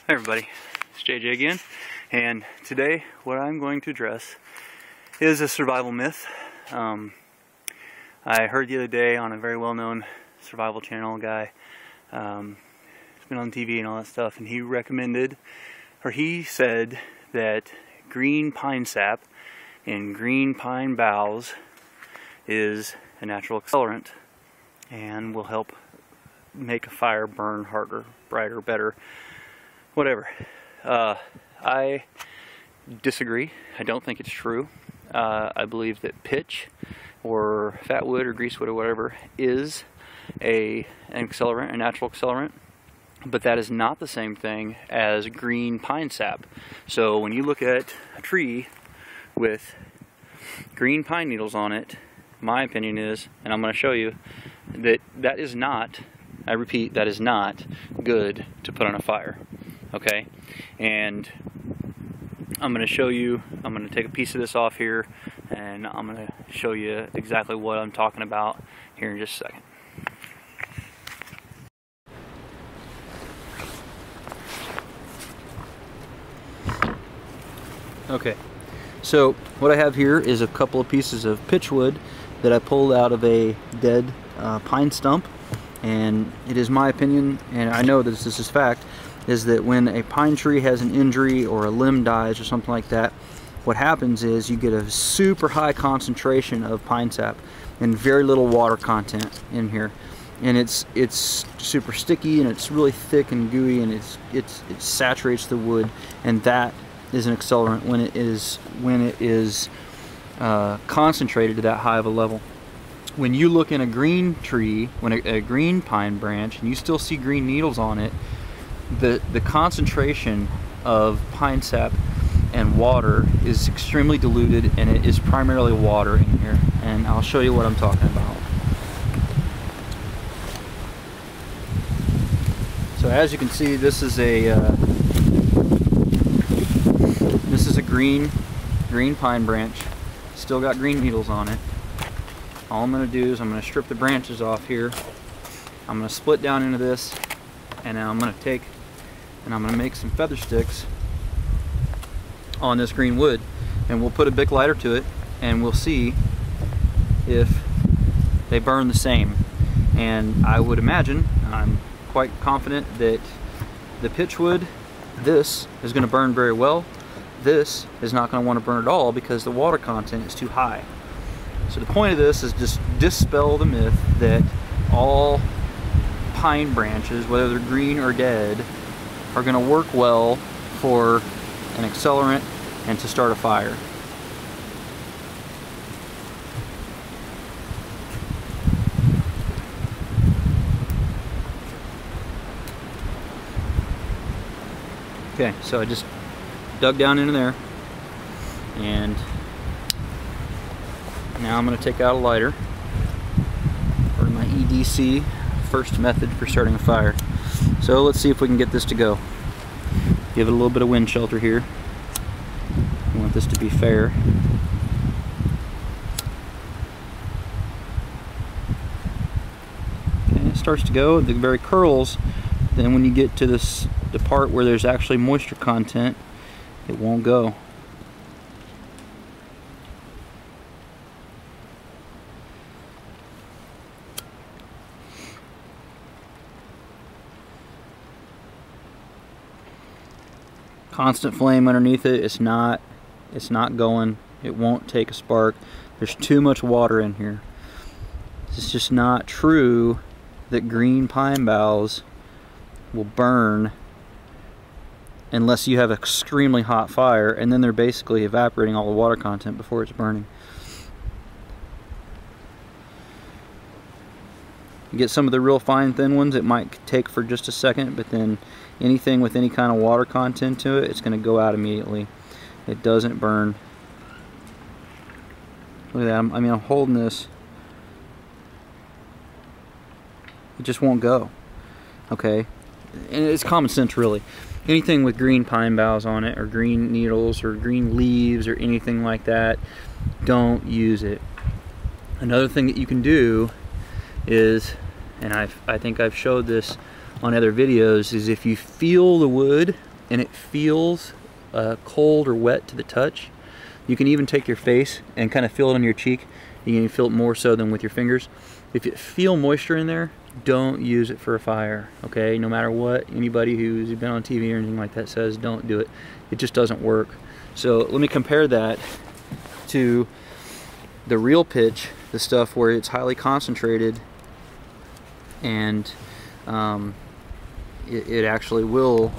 Hi everybody, it's JJ again, and today what I'm going to address is a survival myth. I heard the other day on a very well-known survival channel guy, he's been on TV and all that stuff, and he recommended, or he said that green pine sap and green pine boughs is a natural accelerant and will help make a fire burn harder, brighter, better, whatever. I disagree. I don't think it's true. I believe that pitch or fat wood or greasewood or whatever is an accelerant, a natural accelerant, but that is not the same thing as green pine sap. So when you look at a tree with green pine needles on it, my opinion is, and I'm going to show you, that that is not, I repeat, that is not good to put on a fire. Okay, and I'm going to show you, I'm going to take a piece of this off here, and I'm going to show you exactly what I'm talking about here in just a second. Okay, so what I have here is a couple of pieces of pitchwood that I pulled out of a dead pine stump, and it is my opinion, and I know that this is fact, is that when a pine tree has an injury or a limb dies or something like that, what happens is you get a super high concentration of pine sap and very little water content in here, and it's super sticky and it's really thick and gooey, and it saturates the wood, and that is an accelerant when it is concentrated to that high of a level. When you look in a green tree, when a green pine branch, and you still see green needles on it, the concentration of pine sap and water is extremely diluted, and it is primarily water in here, and I'll show you what I'm talking about. So as you can see, this is a green pine branch, still got green needles on it. All I'm going to do is I'm going to strip the branches off here. I'm going to split down into this, and now I'm going to take and I'm going to make some feather sticks on this green wood, and we'll put a Bic lighter to it, and we'll see if they burn the same. And I would imagine, I'm quite confident, that the pitchwood, this is going to burn very well. This is not going to want to burn at all because the water content is too high. So the point of this is just dispel the myth that all pine branches, whether they're green or dead, are going to work well for an accelerant and to start a fire. Okay, so I just dug down into there, and now I'm going to take out a lighter, or my EDC, first method for starting a fire. So let's see if we can get this to go. Give it a little bit of wind shelter here. I want this to be fair. Okay, it starts to go, the very curls. Then when you get to the part where there's actually moisture content, it won't go. Constant flame underneath it, it's not going, it won't take a spark. There's too much water in here. It's just not true that green pine boughs will burn unless you have an extremely hot fire, and then they're basically evaporating all the water content before it's burning. You get some of the real fine thin ones, it might take for just a second, but then anything with any kind of water content to it, it's going to go out immediately. It doesn't burn. Look at that, I'm holding this. It just won't go. Okay, and it's common sense really. Anything with green pine boughs on it, or green needles, or green leaves, or anything like that, don't use it. Another thing that you can do is, and I think I've showed this on other videos, is if you feel the wood and it feels cold or wet to the touch. You can even take your face and kind of feel it on your cheek. You can feel it more so than with your fingers. If you feel moisture in there, don't use it for a fire, okay? No matter what anybody who's been on TV or anything like that says, don't do it. It just doesn't work. So let me compare that to the real pitch, the stuff where it's highly concentrated, and it actually will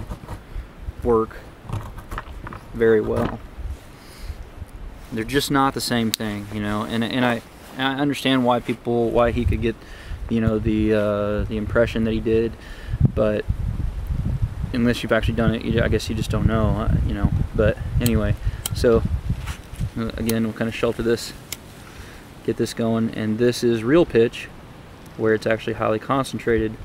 work very well. They're just not the same thing, you know. And I understand why he could get, you know, the impression that he did, but unless you've actually done it, I guess you just don't know, you know. But anyway, so again, we'll kind of shelter this, get this going, and this is real pitch, where it's actually highly concentrated.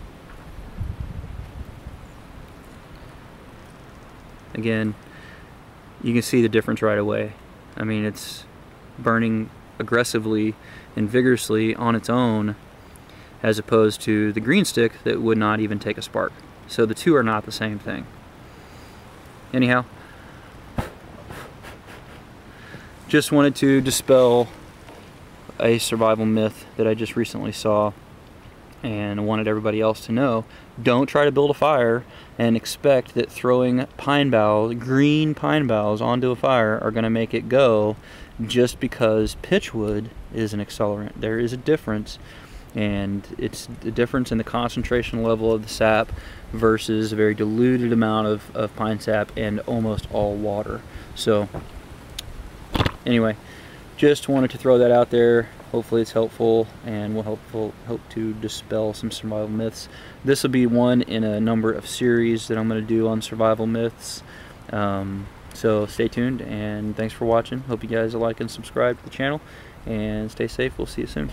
Again, you can see the difference right away. I mean, it's burning aggressively and vigorously on its own, as opposed to the green stick that would not even take a spark. So the two are not the same thing. Anyhow, just wanted to dispel a survival myth that I just recently saw, and wanted everybody else to know. Don't try to build a fire and expect that throwing pine boughs, green pine boughs, onto a fire are going to make it go, just because pitchwood is an accelerant. There is a difference, and it's the difference in the concentration level of the sap versus a very diluted amount of pine sap and almost all water. So anyway, just wanted to throw that out there. Hopefully it's helpful, and will help to dispel some survival myths. This will be one in a number of series that I'm going to do on survival myths. So stay tuned, and thanks for watching. Hope you guys will like and subscribe to the channel, and stay safe. We'll see you soon.